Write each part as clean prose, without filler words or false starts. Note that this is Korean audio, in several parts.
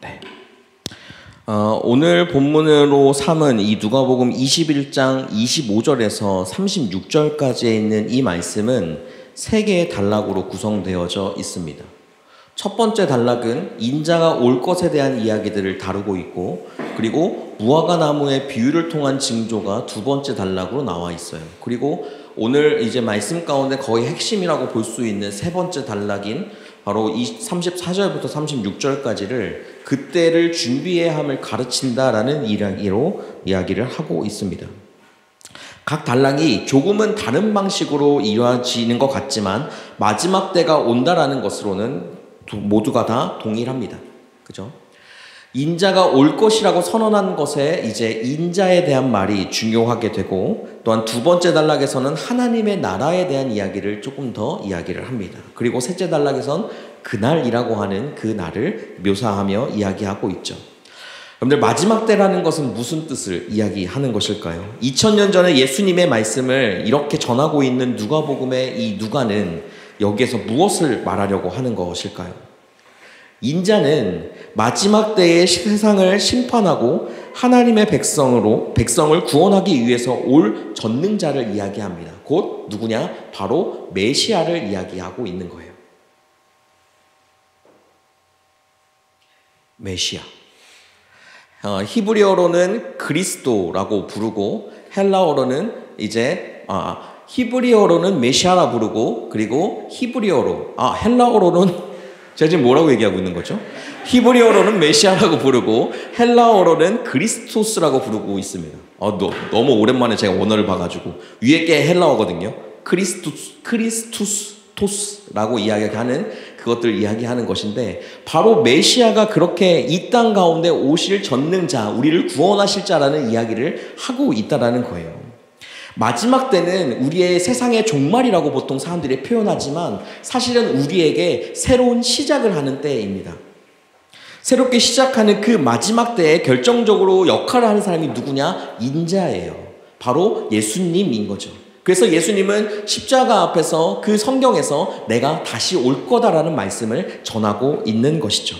네. 오늘 본문으로 삼은 이 누가복음 21장 25절에서 36절까지에 있는 이 말씀은 세 개의 단락으로 구성되어져 있습니다. 첫 번째 단락은 인자가 올 것에 대한 이야기들을 다루고 있고, 그리고 무화과 나무의 비유를 통한 징조가 두 번째 단락으로 나와 있어요. 그리고 오늘 이제 말씀 가운데 거의 핵심이라고 볼 수 있는 세 번째 단락인 바로 이 34절부터 36절까지를 그때를 준비해야 함을 가르친다라는 이야기로 이야기를 하고 있습니다. 각 단락이 조금은 다른 방식으로 이루어지는 것 같지만 마지막 때가 온다라는 것으로는 모두가 다 동일합니다. 그죠? 인자가 올 것이라고 선언한 것에 이제 인자에 대한 말이 중요하게 되고, 또한 두 번째 단락에서는 하나님의 나라에 대한 이야기를 조금 더 이야기를 합니다. 그리고 셋째 단락에선 그날이라고 하는 그 날을 묘사하며 이야기하고 있죠. 여러분들, 마지막 때라는 것은 무슨 뜻을 이야기하는 것일까요? 2000년 전에 예수님의 말씀을 이렇게 전하고 있는 누가복음의 이 누가는 여기에서 무엇을 말하려고 하는 것일까요? 인자는 마지막 때의 세상을 심판하고 하나님의 백성을 구원하기 위해서 올 전능자를 이야기합니다. 곧 누구냐? 바로 메시아를 이야기하고 있는 거예요. 메시아. 히브리어로는 그리스도라고 부르고, 헬라어로는 히브리어로는 메시아라 부르고, 그리고 헬라어로는 제가 지금 뭐라고 얘기하고 있는 거죠? 히브리어로는 메시아라고 부르고 헬라어로는 그리스토스라고 부르고 있습니다. 너무 오랜만에 제가 원어를 봐가지고 위에 게 헬라어거든요. 크리스투스라고 이야기하는 그것들 이야기하는 것인데, 바로 메시아가 그렇게 이 땅 가운데 오실 전능자, 우리를 구원하실 자라는 이야기를 하고 있다라는 거예요. 마지막 때는 우리의 세상의 종말이라고 보통 사람들이 표현하지만 사실은 우리에게 새로운 시작을 하는 때입니다. 새롭게 시작하는 그 마지막 때에 결정적으로 역할을 하는 사람이 누구냐? 인자예요. 바로 예수님인 거죠. 그래서 예수님은 십자가 앞에서 그 성경에서 내가 다시 올 거다라는 말씀을 전하고 있는 것이죠.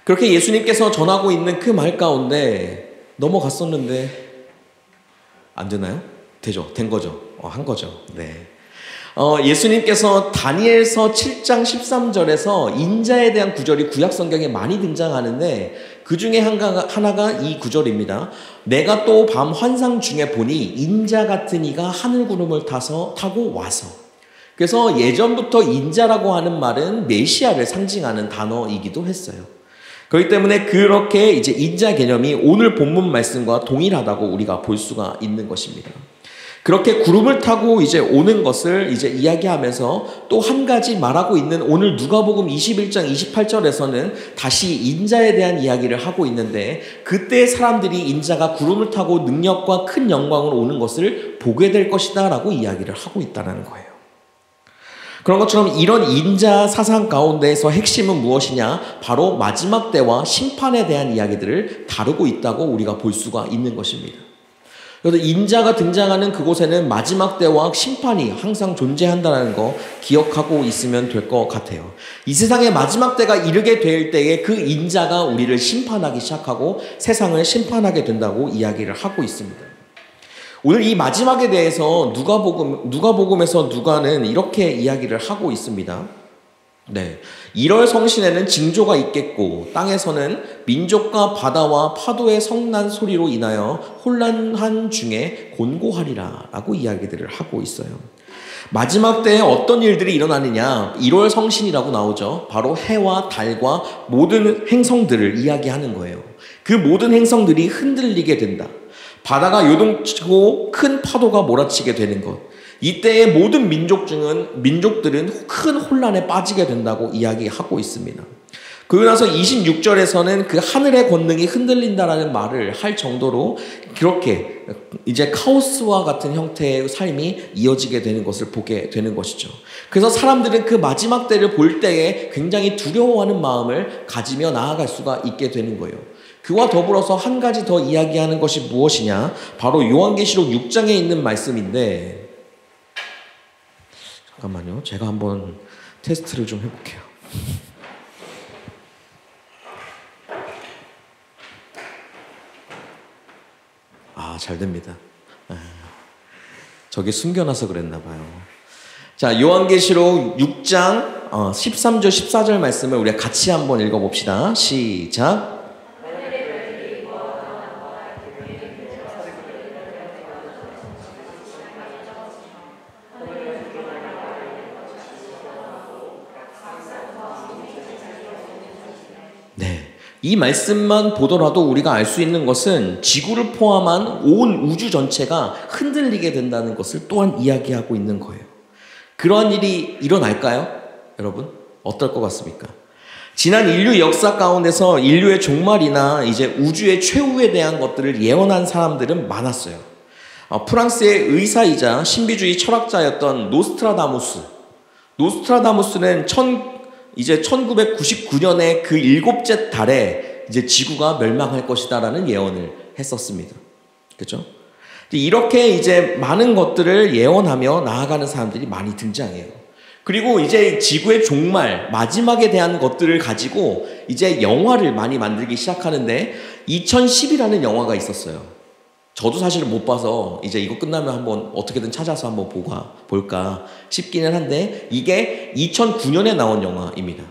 그렇게 예수님께서 전하고 있는 그 말 가운데 넘어갔었는데 안 되나요? 되죠. 된 거죠. 한 거죠. 네. 예수님께서 다니엘서 7장 13절에서 인자에 대한 구절이 구약 성경에 많이 등장하는데, 그 중에 하나가 이 구절입니다. 내가 또 밤 환상 중에 보니 인자 같은 이가 하늘 구름을 타고 와서. 그래서 예전부터 인자라고 하는 말은 메시아를 상징하는 단어이기도 했어요. 그렇기 때문에 그렇게 이제 인자 개념이 오늘 본문 말씀과 동일하다고 우리가 볼 수가 있는 것입니다. 그렇게 구름을 타고 이제 오는 것을 이제 이야기하면서 또 한 가지 말하고 있는 오늘 누가복음 21장 28절에서는 다시 인자에 대한 이야기를 하고 있는데, 그때 사람들이 인자가 구름을 타고 능력과 큰 영광으로 오는 것을 보게 될 것이다 라고 이야기를 하고 있다는 거예요. 그런 것처럼 이런 인자 사상 가운데에서 핵심은 무엇이냐? 바로 마지막 때와 심판에 대한 이야기들을 다루고 있다고 우리가 볼 수가 있는 것입니다. 그래서 인자가 등장하는 그곳에는 마지막 때와 심판이 항상 존재한다는 거 기억하고 있으면 될 것 같아요. 이 세상의 마지막 때가 이르게 될 때에 그 인자가 우리를 심판하기 시작하고 세상을 심판하게 된다고 이야기를 하고 있습니다. 오늘 이 마지막에 대해서 누가복음에서 누가는 이렇게 이야기를 하고 있습니다. 네, 1월 성신에는 징조가 있겠고 땅에서는 민족과 바다와 파도의 성난 소리로 인하여 혼란한 중에 곤고하리라 라고 이야기들을 하고 있어요. 마지막 때에 어떤 일들이 일어나느냐? 1월 성신이라고 나오죠. 바로 해와 달과 모든 행성들을 이야기하는 거예요. 그 모든 행성들이 흔들리게 된다. 바다가 요동치고 큰 파도가 몰아치게 되는 것. 이때의 모든 민족들은 큰 혼란에 빠지게 된다고 이야기하고 있습니다. 그러고 나서 26절에서는 그 하늘의 권능이 흔들린다라는 말을 할 정도로 그렇게 이제 카오스와 같은 형태의 삶이 이어지게 되는 것을 보게 되는 것이죠. 그래서 사람들은 그 마지막 때를 볼 때에 굉장히 두려워하는 마음을 가지며 나아갈 수가 있게 되는 거예요. 그와 더불어서 한 가지 더 이야기하는 것이 무엇이냐? 바로 요한계시록 6장에 있는 말씀인데, 잠깐만요. 제가 한번 테스트를 좀 해볼게요. 잘 됩니다. 저게 숨겨놔서 그랬나 봐요. 자, 요한계시록 6장 13절 14절 말씀을 우리가 같이 한번 읽어봅시다. 시작. 이 말씀만 보더라도 우리가 알 수 있는 것은 지구를 포함한 온 우주 전체가 흔들리게 된다는 것을 또한 이야기하고 있는 거예요. 그러한 일이 일어날까요? 여러분, 어떨 것 같습니까? 지난 인류 역사 가운데서 인류의 종말이나 이제 우주의 최후에 대한 것들을 예언한 사람들은 많았어요. 프랑스의 의사이자 신비주의 철학자였던 노스트라다무스는 이제 1999년에 그 일곱째 달에 이제 지구가 멸망할 것이다라는 예언을 했었습니다. 그렇죠? 이렇게 이제 많은 것들을 예언하며 나아가는 사람들이 많이 등장해요. 그리고 이제 지구의 종말, 마지막에 대한 것들을 가지고 이제 영화를 많이 만들기 시작하는데 2010이라는 영화가 있었어요. 저도 사실 못 봐서 이제 이거 끝나면 한번 어떻게든 찾아서 한번 볼까 싶기는 한데 이게 2009년에 나온 영화입니다.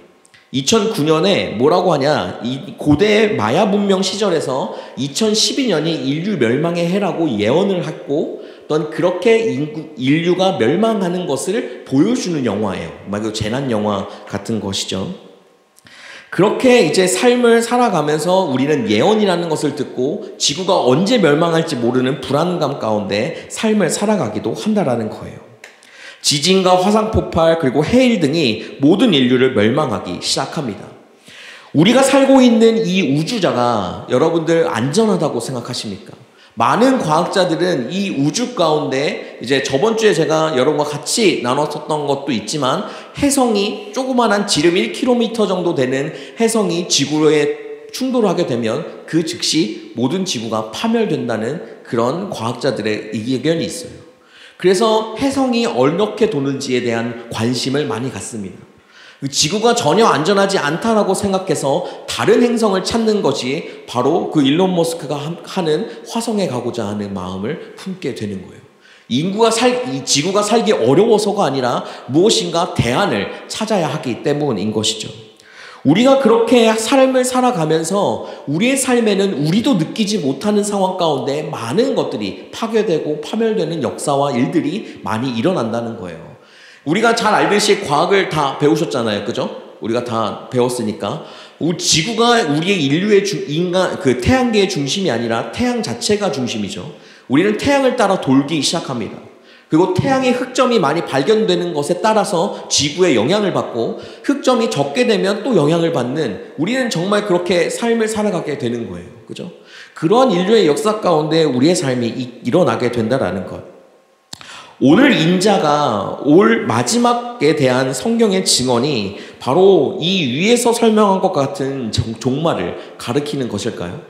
2009년에 뭐라고 하냐, 이 고대 마야 문명 시절에서 2012년이 인류 멸망의 해라고 예언을 했고 또 그렇게 인류가 멸망하는 것을 보여주는 영화예요. 막 재난 영화 같은 것이죠. 그렇게 이제 삶을 살아가면서 우리는 예언이라는 것을 듣고 지구가 언제 멸망할지 모르는 불안감 가운데 삶을 살아가기도 한다라는 거예요. 지진과 화산폭발 그리고 해일 등이 모든 인류를 멸망하기 시작합니다. 우리가 살고 있는 이 우주자가 여러분들 안전하다고 생각하십니까? 많은 과학자들은 이 우주 가운데 이제 저번 주에 제가 여러분과 같이 나눴었던 것도 있지만 혜성이 조그만한 지름 1km 정도 되는 혜성이 지구에 충돌하게 되면 그 즉시 모든 지구가 파멸된다는 그런 과학자들의 의견이 있어요. 그래서 혜성이 어떻게 도는지에 대한 관심을 많이 갖습니다. 지구가 전혀 안전하지 않다라고 생각해서 다른 행성을 찾는 것이 바로 그 일론 머스크가 하는 화성에 가고자 하는 마음을 품게 되는 거예요. 이 지구가 살기 어려워서가 아니라 무엇인가 대안을 찾아야 하기 때문인 것이죠. 우리가 그렇게 삶을 살아가면서 우리의 삶에는 우리도 느끼지 못하는 상황 가운데 많은 것들이 파괴되고 파멸되는 역사와 일들이 많이 일어난다는 거예요. 우리가 잘 알듯이 과학을 다 배우셨잖아요. 그죠? 우리가 다 배웠으니까. 지구가 우리의 인류의 태양계의 중심이 아니라 태양 자체가 중심이죠. 우리는 태양을 따라 돌기 시작합니다. 그리고 태양의 흑점이 많이 발견되는 것에 따라서 지구에 영향을 받고 흑점이 적게 되면 또 영향을 받는 우리는 정말 그렇게 삶을 살아가게 되는 거예요. 그죠? 그러한 인류의 역사 가운데 우리의 삶이 일어나게 된다라는 것. 오늘 인자가 올 마지막에 대한 성경의 증언이 바로 이 위에서 설명한 것 같은 종말을 가리키는 것일까요?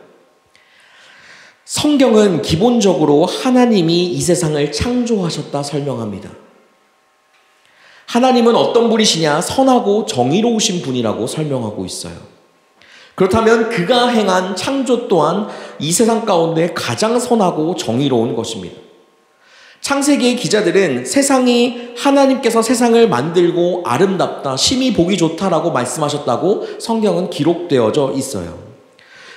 성경은 기본적으로 하나님이 이 세상을 창조하셨다 설명합니다. 하나님은 어떤 분이시냐? 선하고 정의로우신 분이라고 설명하고 있어요. 그렇다면 그가 행한 창조 또한 이 세상 가운데 가장 선하고 정의로운 것입니다. 창세기의 기자들은 세상이 하나님께서 세상을 만들고 아름답다, 심히 보기 좋다라고 말씀하셨다고 성경은 기록되어져 있어요.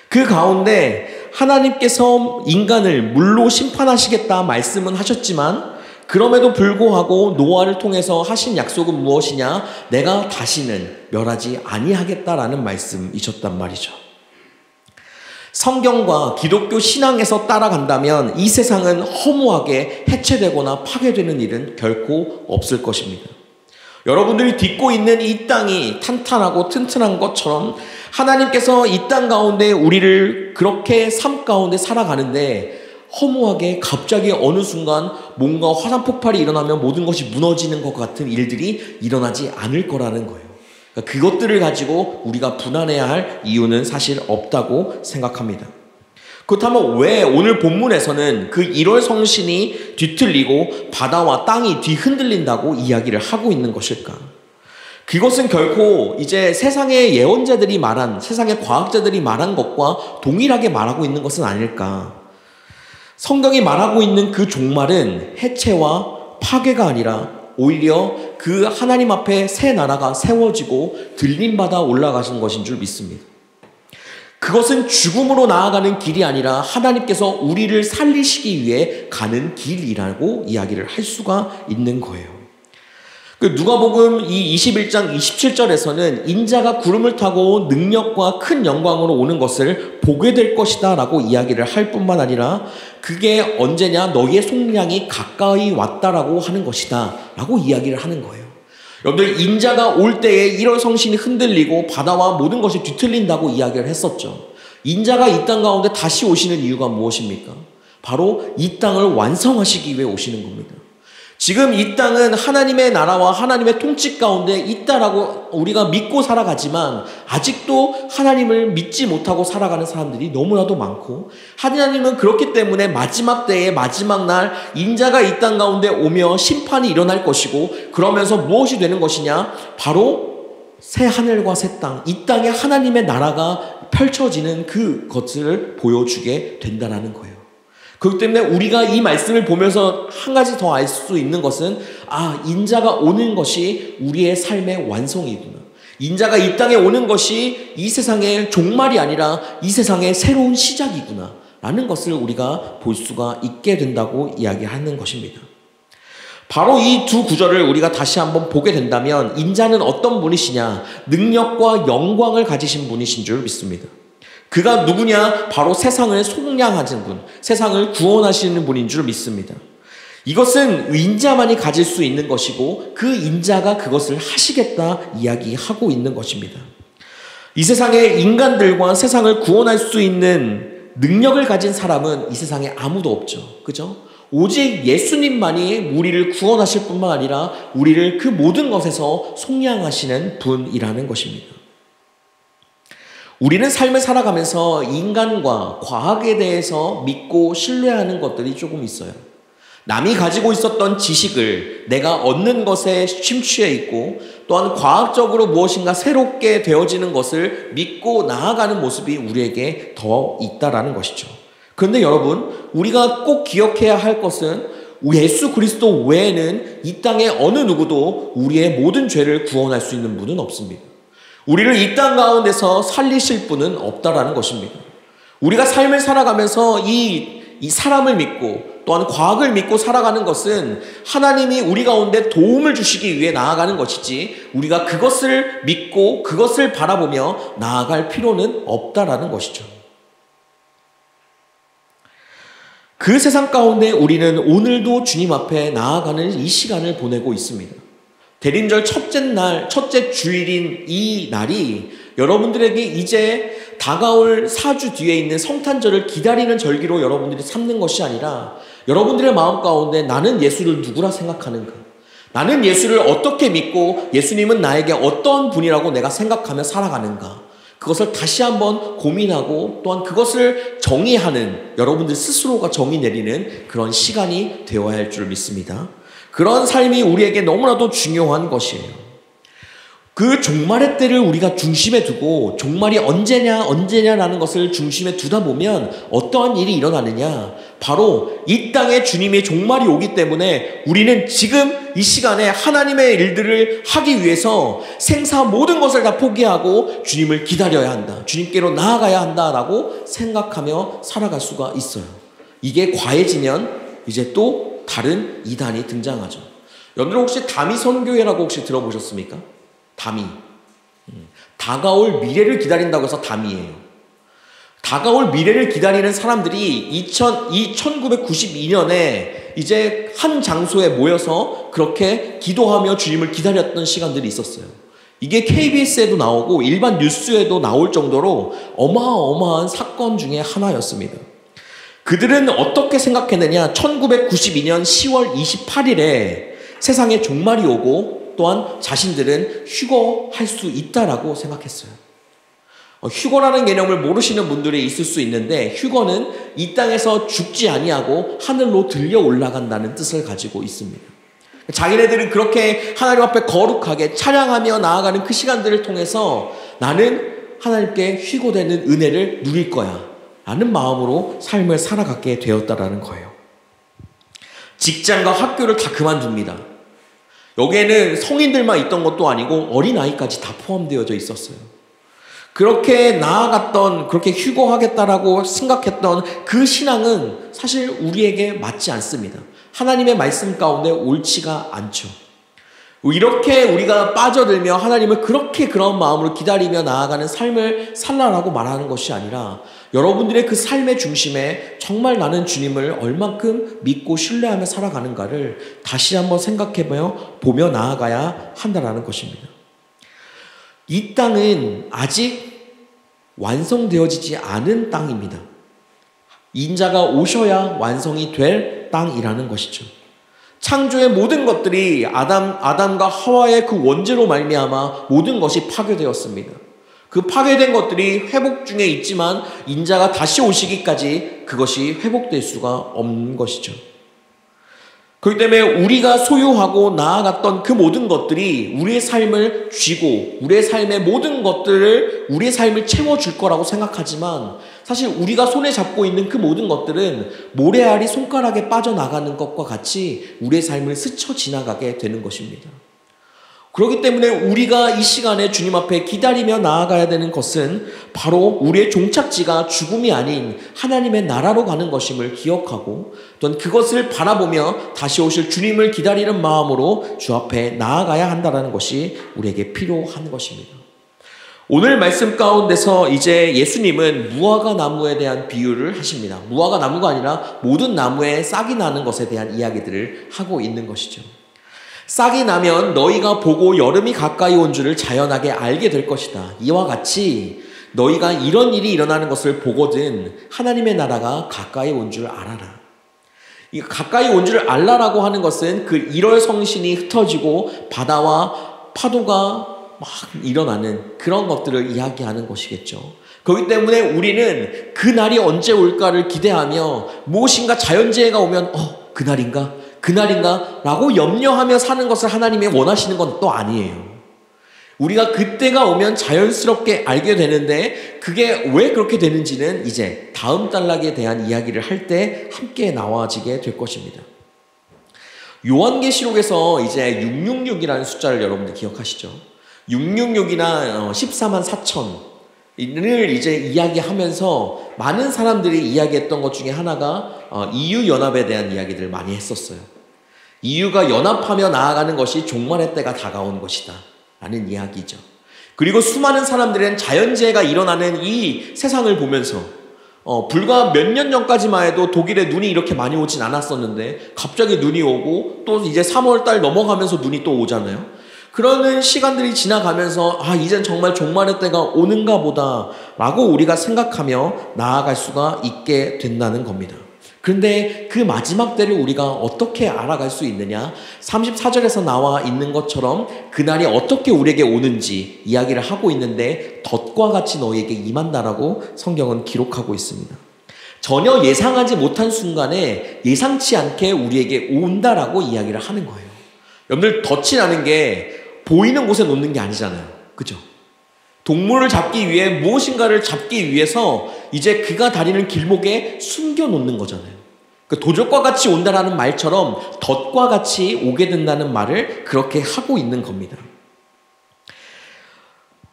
그 가운데 하나님께서 인간을 물로 심판하시겠다 말씀은 하셨지만 그럼에도 불구하고 노아를 통해서 하신 약속은 무엇이냐? 내가 다시는 멸하지 아니하겠다라는 말씀이셨단 말이죠. 성경과 기독교 신앙에서 따라간다면 이 세상은 허무하게 해체되거나 파괴되는 일은 결코 없을 것입니다. 여러분들이 딛고 있는 이 땅이 탄탄하고 튼튼한 것처럼 하나님께서 이 땅 가운데 우리를 그렇게 삶 가운데 살아가는데 허무하게 갑자기 어느 순간 뭔가 화산 폭발이 일어나면 모든 것이 무너지는 것 같은 일들이 일어나지 않을 거라는 거예요. 그러니까 그것들을 가지고 우리가 불안해야 할 이유는 사실 없다고 생각합니다. 그렇다면 왜 오늘 본문에서는 그 1월 성신이 뒤틀리고 바다와 땅이 뒤흔들린다고 이야기를 하고 있는 것일까? 그것은 결코 이제 세상의 예언자들이 말한, 세상의 과학자들이 말한 것과 동일하게 말하고 있는 것은 아닐까? 성경이 말하고 있는 그 종말은 해체와 파괴가 아니라 오히려 그 하나님 앞에 새 나라가 세워지고 들림받아 올라가신 것인 줄 믿습니다. 그것은 죽음으로 나아가는 길이 아니라 하나님께서 우리를 살리시기 위해 가는 길이라고 이야기를 할 수가 있는 거예요. 누가복음 이 21장 27절에서는 인자가 구름을 타고 능력과 큰 영광으로 오는 것을 보게 될 것이다 라고 이야기를 할 뿐만 아니라 그게 언제냐, 너희의 속량이 가까이 왔다라고 하는 것이다 라고 이야기를 하는 거예요. 여러분들, 인자가 올 때에 이런 성신이 흔들리고 바다와 모든 것이 뒤틀린다고 이야기를 했었죠. 인자가 이 땅 가운데 다시 오시는 이유가 무엇입니까? 바로 이 땅을 완성하시기 위해 오시는 겁니다. 지금 이 땅은 하나님의 나라와 하나님의 통치 가운데 있다라고 우리가 믿고 살아가지만 아직도 하나님을 믿지 못하고 살아가는 사람들이 너무나도 많고, 하나님은 그렇기 때문에 마지막 때의 마지막 날 인자가 이 땅 가운데 오며 심판이 일어날 것이고, 그러면서 무엇이 되는 것이냐? 바로 새 하늘과 새 땅, 이 땅에 하나님의 나라가 펼쳐지는 그것을 보여주게 된다는 거예요. 그렇기 때문에 우리가 이 말씀을 보면서 한 가지 더 알 수 있는 것은, 인자가 오는 것이 우리의 삶의 완성이구나. 인자가 이 땅에 오는 것이 이 세상의 종말이 아니라 이 세상의 새로운 시작이구나 라는 것을 우리가 볼 수가 있게 된다고 이야기하는 것입니다. 바로 이 두 구절을 우리가 다시 한번 보게 된다면, 인자는 어떤 분이시냐? 능력과 영광을 가지신 분이신 줄 믿습니다. 그가 누구냐? 바로 세상을 속량하신 분, 세상을 구원하시는 분인 줄 믿습니다. 이것은 인자만이 가질 수 있는 것이고 그 인자가 그것을 하시겠다 이야기하고 있는 것입니다. 이 세상의 인간들과 세상을 구원할 수 있는 능력을 가진 사람은 이 세상에 아무도 없죠. 그죠? 오직 예수님만이 우리를 구원하실 뿐만 아니라 우리를 그 모든 것에서 속량하시는 분이라는 것입니다. 우리는 삶을 살아가면서 인간과 과학에 대해서 믿고 신뢰하는 것들이 조금 있어요. 남이 가지고 있었던 지식을 내가 얻는 것에 심취해 있고, 또한 과학적으로 무엇인가 새롭게 되어지는 것을 믿고 나아가는 모습이 우리에게 더 있다라는 것이죠. 그런데 여러분, 우리가 꼭 기억해야 할 것은 예수 그리스도 외에는 이 땅에 어느 누구도 우리의 모든 죄를 구원할 수 있는 분은 없습니다. 우리를 이 땅 가운데서 살리실 분은 없다라는 것입니다. 우리가 삶을 살아가면서 이 사람을 믿고 또한 과학을 믿고 살아가는 것은 하나님이 우리 가운데 도움을 주시기 위해 나아가는 것이지, 우리가 그것을 믿고 그것을 바라보며 나아갈 필요는 없다라는 것이죠. 그 세상 가운데 우리는 오늘도 주님 앞에 나아가는 이 시간을 보내고 있습니다. 대림절 첫째 주일인 이 날이 여러분들에게 이제 다가올 4주 뒤에 있는 성탄절을 기다리는 절기로 여러분들이 삼는 것이 아니라, 여러분들의 마음 가운데 나는 예수를 누구라 생각하는가? 나는 예수를 어떻게 믿고 예수님은 나에게 어떤 분이라고 내가 생각하며 살아가는가? 그것을 다시 한번 고민하고 또한 그것을 정의하는, 여러분들 스스로가 정의 내리는 그런 시간이 되어야 할 줄 믿습니다. 그런 삶이 우리에게 너무나도 중요한 것이에요. 그 종말의 때를 우리가 중심에 두고 종말이 언제냐라는 것을 중심에 두다 보면 어떠한 일이 일어나느냐? 바로 이 땅에 주님의 종말이 오기 때문에 우리는 지금 이 시간에 하나님의 일들을 하기 위해서 생사 모든 것을 다 포기하고 주님을 기다려야 한다, 주님께로 나아가야 한다라고 생각하며 살아갈 수가 있어요. 이게 과해지면 이제 또 다른 이단이 등장하죠. 여러분들 혹시 다미 선교회라고 혹시 들어보셨습니까? 다미. 다가올 미래를 기다린다고 해서 다미예요. 다가올 미래를 기다리는 사람들이 1992년에 이제 한 장소에 모여서 그렇게 기도하며 주님을 기다렸던 시간들이 있었어요. 이게 KBS에도 나오고 일반 뉴스에도 나올 정도로 어마어마한 사건 중에 하나였습니다. 그들은 어떻게 생각했느냐? 1992년 10월 28일에 세상에 종말이 오고 또한 자신들은 휴거할 수 있다라고 생각했어요. 휴거라는 개념을 모르시는 분들이 있을 수 있는데, 휴거는 이 땅에서 죽지 아니하고 하늘로 들려 올라간다는 뜻을 가지고 있습니다. 자기네들은 그렇게 하나님 앞에 거룩하게 찬양하며 나아가는 그 시간들을 통해서 나는 하나님께 휴거되는 은혜를 누릴 거야, 라는 마음으로 삶을 살아가게 되었다라는 거예요. 직장과 학교를 다 그만둡니다. 여기에는 성인들만 있던 것도 아니고 어린아이까지 다 포함되어져 있었어요. 그렇게 나아갔던, 그렇게 휴거하겠다라고 생각했던 그 신앙은 사실 우리에게 맞지 않습니다. 하나님의 말씀 가운데 옳지가 않죠. 이렇게 우리가 빠져들며 하나님을 그렇게 그런 마음으로 기다리며 나아가는 삶을 살라라고 말하는 것이 아니라 여러분들의 그 삶의 중심에 정말 나는 주님을 얼만큼 믿고 신뢰하며 살아가는가를 다시 한번 보며 나아가야 한다라는 것입니다. 이 땅은 아직 완성되어지지 않은 땅입니다. 인자가 오셔야 완성이 될 땅이라는 것이죠. 창조의 모든 것들이 아담과 하와의 그 원죄로 말미암아 모든 것이 파괴되었습니다. 그 파괴된 것들이 회복 중에 있지만 인자가 다시 오시기까지 그것이 회복될 수가 없는 것이죠. 그렇기 때문에 우리가 소유하고 나아갔던 그 모든 것들이 우리의 삶을 쥐고 우리의 삶의 모든 것들을 우리의 삶을 채워줄 거라고 생각하지만 사실 우리가 손에 잡고 있는 그 모든 것들은 모래알이 손가락에 빠져나가는 것과 같이 우리의 삶을 스쳐 지나가게 되는 것입니다. 그렇기 때문에 우리가 이 시간에 주님 앞에 기다리며 나아가야 되는 것은 바로 우리의 종착지가 죽음이 아닌 하나님의 나라로 가는 것임을 기억하고 또한 그것을 바라보며 다시 오실 주님을 기다리는 마음으로 주 앞에 나아가야 한다는 것이 우리에게 필요한 것입니다. 오늘 말씀 가운데서 이제 예수님은 무화과 나무에 대한 비유를 하십니다. 무화과 나무가 아니라 모든 나무에 싹이 나는 것에 대한 이야기들을 하고 있는 것이죠. 싹이 나면 너희가 보고 여름이 가까이 온 줄을 자연하게 알게 될 것이다. 이와 같이 너희가 이런 일이 일어나는 것을 보거든 하나님의 나라가 가까이 온 줄 알아라. 이 가까이 온 줄 알라라고 하는 것은 그 1월 성신이 흩어지고 바다와 파도가 막 일어나는 그런 것들을 이야기하는 것이겠죠. 그렇기 때문에 우리는 그 날이 언제 올까를 기대하며 무엇인가 자연재해가 오면 그날인가? 라고 염려하며 사는 것을 하나님이 원하시는 건 또 아니에요. 우리가 그때가 오면 자연스럽게 알게 되는데 그게 왜 그렇게 되는지는 이제 다음 단락에 대한 이야기를 할 때 함께 나와지게 될 것입니다. 요한계시록에서 이제 666이라는 숫자를 여러분들 기억하시죠? 666이나 14만 4천을 이제 이야기하면서 많은 사람들이 이야기했던 것 중에 하나가 EU 연합에 대한 이야기들을 많이 했었어요. EU가 연합하며 나아가는 것이 종말의 때가 다가온 것이다 라는 이야기죠. 그리고 수많은 사람들은 자연재해가 일어나는 이 세상을 보면서 불과 몇 년 전까지만 해도 독일에 눈이 이렇게 많이 오진 않았었는데 갑자기 눈이 오고 또 이제 3월달 넘어가면서 눈이 또 오잖아요. 그러는 시간들이 지나가면서 이젠 정말 종말의 때가 오는가 보다 라고 우리가 생각하며 나아갈 수가 있게 된다는 겁니다. 그런데 그 마지막 때를 우리가 어떻게 알아갈 수 있느냐? 34절에서 나와 있는 것처럼 그날이 어떻게 우리에게 오는지 이야기를 하고 있는데 덫과 같이 너희에게 임한다라고 성경은 기록하고 있습니다. 전혀 예상하지 못한 순간에 예상치 않게 우리에게 온다라고 이야기를 하는 거예요. 여러분들 덫이라는 게 보이는 곳에 놓는 게 아니잖아요. 그죠? 동물을 잡기 위해 무엇인가를 잡기 위해서 이제 그가 다니는 길목에 숨겨 놓는 거잖아요. 그 도적과 같이 온다라는 말처럼 덫과 같이 오게 된다는 말을 그렇게 하고 있는 겁니다.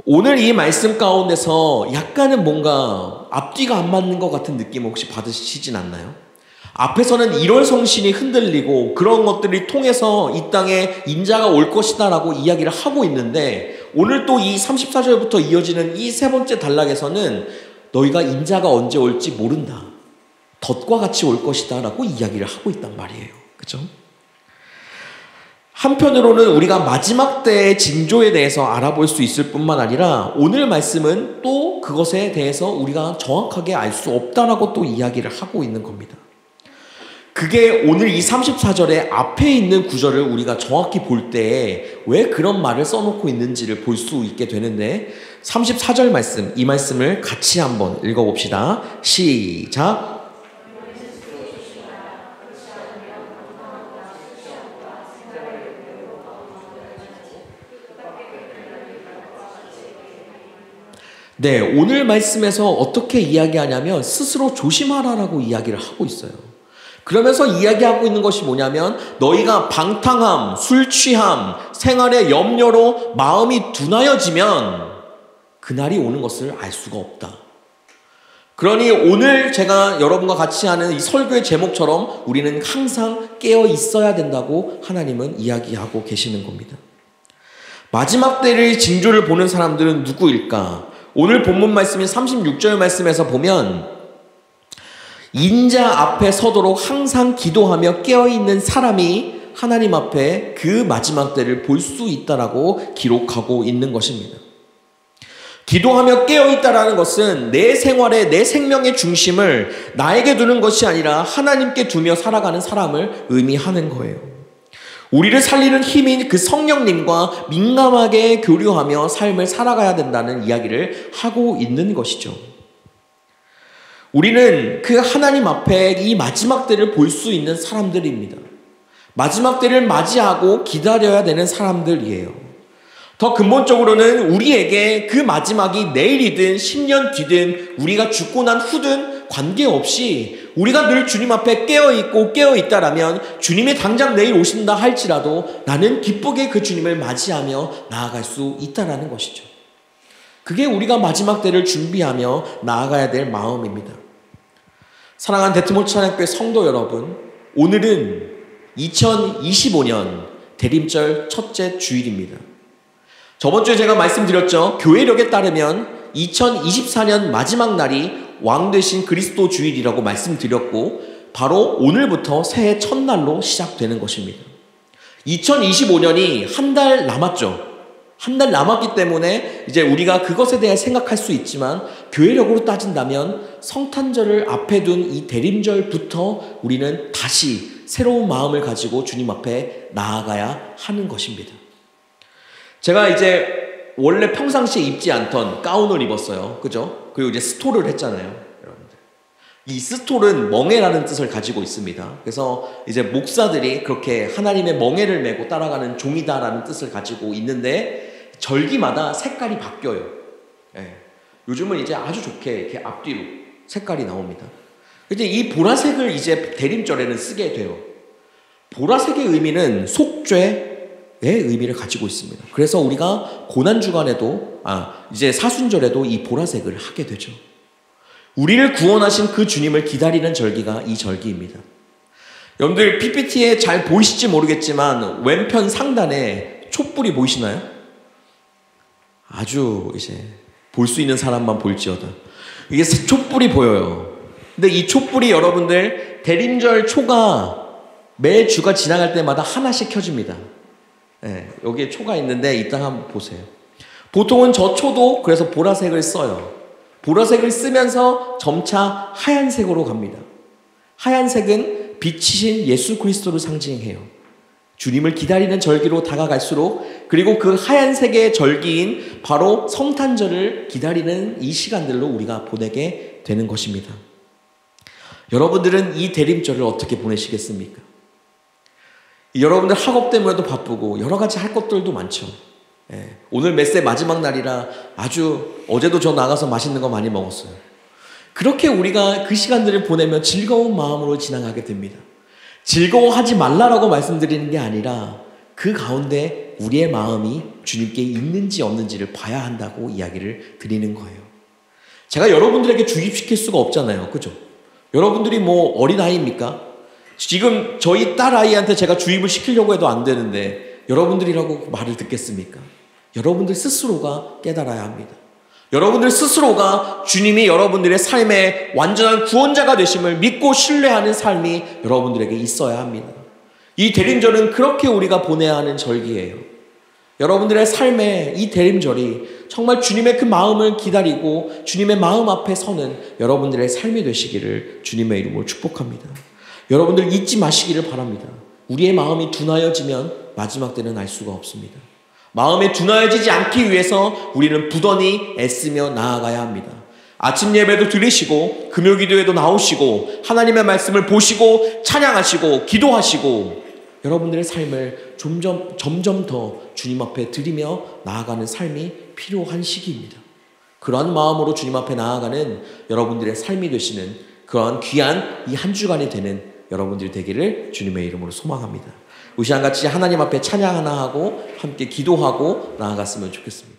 오늘 이 말씀 가운데서 약간은 뭔가 앞뒤가 안 맞는 것 같은 느낌 혹시 받으시진 않나요? 앞에서는 1월 성신이 흔들리고 그런 것들을 통해서 이 땅에 인자가 올 것이다 라고 이야기를 하고 있는데 오늘 또 이 34절부터 이어지는 이 세 번째 단락에서는 너희가 인자가 언제 올지 모른다. 덫과 같이 올 것이다 라고 이야기를 하고 있단 말이에요. 그죠? 한편으로는 우리가 마지막 때의 징조에 대해서 알아볼 수 있을 뿐만 아니라 오늘 말씀은 또 그것에 대해서 우리가 정확하게 알 수 없다라고 또 이야기를 하고 있는 겁니다. 그게 오늘 이 34절의 앞에 있는 구절을 우리가 정확히 볼 때에 왜 그런 말을 써놓고 있는지를 볼 수 있게 되는데 34절 말씀, 이 말씀을 같이 한번 읽어봅시다. 시작! 네, 오늘 말씀에서 어떻게 이야기하냐면 스스로 조심하라라고 이야기를 하고 있어요. 그러면서 이야기하고 있는 것이 뭐냐면 너희가 방탕함, 술 취함, 생활의 염려로 마음이 둔하여지면 그날이 오는 것을 알 수가 없다. 그러니 오늘 제가 여러분과 같이 하는 이 설교의 제목처럼 우리는 항상 깨어 있어야 된다고 하나님은 이야기하고 계시는 겁니다. 마지막 때의 징조를 보는 사람들은 누구일까? 오늘 본문 말씀인 36절 말씀에서 보면 인자 앞에 서도록 항상 기도하며 깨어있는 사람이 하나님 앞에 그 마지막 때를 볼 수 있다라고 기록하고 있는 것입니다. 기도하며 깨어있다라는 것은 내 생활의 내 생명의 중심을 나에게 두는 것이 아니라 하나님께 두며 살아가는 사람을 의미하는 거예요. 우리를 살리는 힘인 그 성령님과 민감하게 교류하며 삶을 살아가야 된다는 이야기를 하고 있는 것이죠. 우리는 그 하나님 앞에 이 마지막 때를 볼 수 있는 사람들입니다. 마지막 때를 맞이하고 기다려야 되는 사람들이에요. 더 근본적으로는 우리에게 그 마지막이 내일이든 10년 뒤든 우리가 죽고 난 후든 관계없이 우리가 늘 주님 앞에 깨어있고 깨어있다라면 주님이 당장 내일 오신다 할지라도 나는 기쁘게 그 주님을 맞이하며 나아갈 수 있다라는 것이죠. 그게 우리가 마지막 때를 준비하며 나아가야 될 마음입니다. 사랑하는 데트몰 찬양교회 성도 여러분, 오늘은 2025년 대림절 첫째 주일입니다. 저번 주에 제가 말씀드렸죠. 교회력에 따르면 2024년 마지막 날이 왕 되신 그리스도 주일이라고 말씀드렸고 바로 오늘부터 새해 첫날로 시작되는 것입니다. 2025년이 한 달 남았죠. 한 달 남았기 때문에 이제 우리가 그것에 대해 생각할 수 있지만 교회력으로 따진다면 성탄절을 앞에 둔 이 대림절부터 우리는 다시 새로운 마음을 가지고 주님 앞에 나아가야 하는 것입니다. 제가 이제 원래 평상시에 입지 않던 가운을 입었어요. 그죠? 그리고 이제 스톨을 했잖아요. 여러분들. 이 스톨은 멍에라는 뜻을 가지고 있습니다. 그래서 이제 목사들이 그렇게 하나님의 멍에를 메고 따라가는 종이다라는 뜻을 가지고 있는데 절기마다 색깔이 바뀌어요. 예. 요즘은 이제 아주 좋게 이렇게 앞뒤로 색깔이 나옵니다. 이제 이 보라색을 이제 대림절에는 쓰게 돼요. 보라색의 의미는 속죄, 의미를 가지고 있습니다. 그래서 우리가 고난주간에도 이제 사순절에도 이 보라색을 하게 되죠. 우리를 구원하신 그 주님을 기다리는 절기가 이 절기입니다. 여러분들 PPT에 잘 보이실지 모르겠지만 왼편 상단에 촛불이 보이시나요? 아주 이제 볼 수 있는 사람만 볼지어다. 이게 촛불이 보여요. 근데 이 촛불이 여러분들 대림절 초가 매 주가 지나갈 때마다 하나씩 켜집니다. 네, 여기에 초가 있는데 이따 한번 보세요. 보통은 저 초도 그래서 보라색을 써요. 보라색을 쓰면서 점차 하얀색으로 갑니다. 하얀색은 빛이신 예수 그리스도를 상징해요. 주님을 기다리는 절기로 다가갈수록 그리고 그 하얀색의 절기인 바로 성탄절을 기다리는 이 시간들로 우리가 보내게 되는 것입니다. 여러분들은 이 대림절을 어떻게 보내시겠습니까? 여러분들 학업 때문에도 바쁘고 여러 가지 할 것들도 많죠. 오늘 메세 마지막 날이라 아주 어제도 저 나가서 맛있는 거 많이 먹었어요. 그렇게 우리가 그 시간들을 보내면 즐거운 마음으로 지나가게 됩니다. 즐거워하지 말라라고 말씀드리는 게 아니라 그 가운데 우리의 마음이 주님께 있는지 없는지를 봐야 한다고 이야기를 드리는 거예요. 제가 여러분들에게 주입시킬 수가 없잖아요. 그죠? 여러분들이 뭐 어린아이입니까? 지금 저희 딸아이한테 제가 주입을 시키려고 해도 안 되는데 여러분들이라고 말을 듣겠습니까? 여러분들 스스로가 깨달아야 합니다. 여러분들 스스로가 주님이 여러분들의 삶의 완전한 구원자가 되심을 믿고 신뢰하는 삶이 여러분들에게 있어야 합니다. 이 대림절은 그렇게 우리가 보내야 하는 절기예요. 여러분들의 삶에 이 대림절이 정말 주님의 그 마음을 기다리고 주님의 마음 앞에 서는 여러분들의 삶이 되시기를 주님의 이름으로 축복합니다. 여러분들 잊지 마시기를 바랍니다. 우리의 마음이 둔하여지면 마지막 때는 알 수가 없습니다. 마음에 둔하여지지 않기 위해서 우리는 부단히 애쓰며 나아가야 합니다. 아침 예배도 들으시고 금요기도에도 나오시고 하나님의 말씀을 보시고 찬양하시고 기도하시고 여러분들의 삶을 점점 더 주님 앞에 드리며 나아가는 삶이 필요한 시기입니다. 그러한 마음으로 주님 앞에 나아가는 여러분들의 삶이 되시는 그러한 귀한 이 한 주간이 되는 여러분들이 되기를 주님의 이름으로 소망합니다. 우리 시간같이 하나님 앞에 찬양 하나 하고 함께 기도하고 나아갔으면 좋겠습니다.